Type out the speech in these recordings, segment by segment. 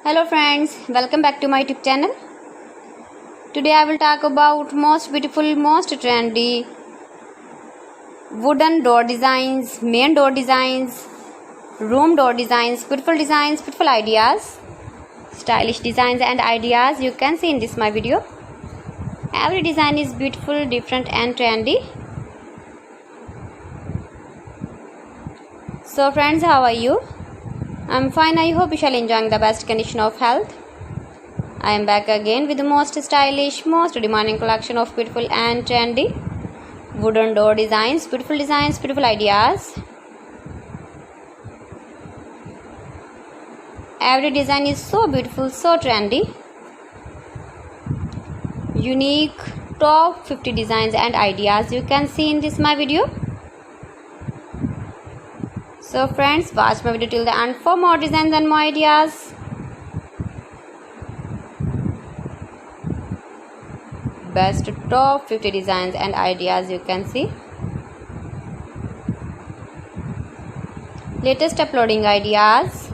Hello friends, welcome back to my YouTube channel. Today I will talk about most beautiful, most trendy wooden door designs, main door designs, room door designs, beautiful ideas, stylish designs and ideas you can see in this my video. Every design is beautiful, different and trendy. So friends, how are you? I'm fine. I hope you shall enjoying the best condition of health. I am back again with the most stylish, most demanding collection of beautiful and trendy wooden door designs, beautiful ideas. Every design is so beautiful, so trendy. Unique top 50 designs and ideas you can see in this my video. So friends, watch my video till the end for more designs and more ideas. Best top 50 designs and ideas you can see. Latest uploading ideas.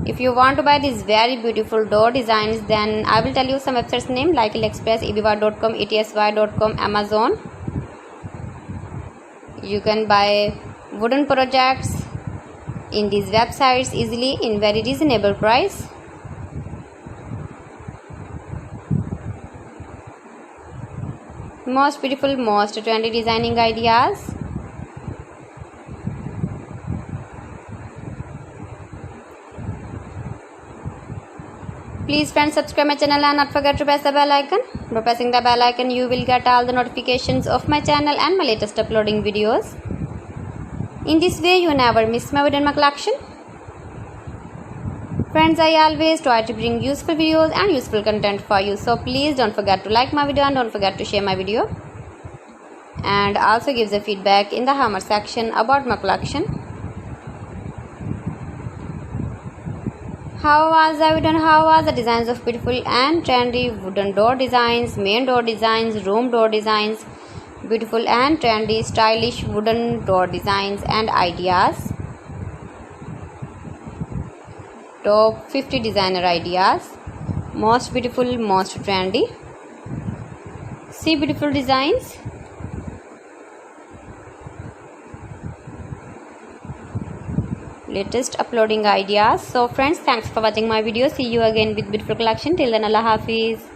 If you want to buy these very beautiful door designs, then I will tell you some websites name like AliExpress, eBay.com, etsy.com, Amazon. You can buy wooden projects in these websites easily in very reasonable price. Most beautiful, most trendy designing ideas. Please friends, subscribe my channel and not forget to press the bell icon. By pressing the bell icon you will get all the notifications of my channel and my latest uploading videos. In this way you never miss my video in my collection. Friends, I always try to bring useful videos and useful content for you. So please don't forget to like my video and don't forget to share my video. And also give the feedback in the hammer section about my collection. How was the video and how was the designs of beautiful and trendy wooden door designs, main door designs, room door designs, beautiful and trendy stylish wooden door designs and ideas. Top 50 designer ideas. Most beautiful, most trendy. See beautiful designs. Latest uploading ideas. So friends, thanks for watching my video. See you again with beautiful collection. Till then, Allah Hafiz.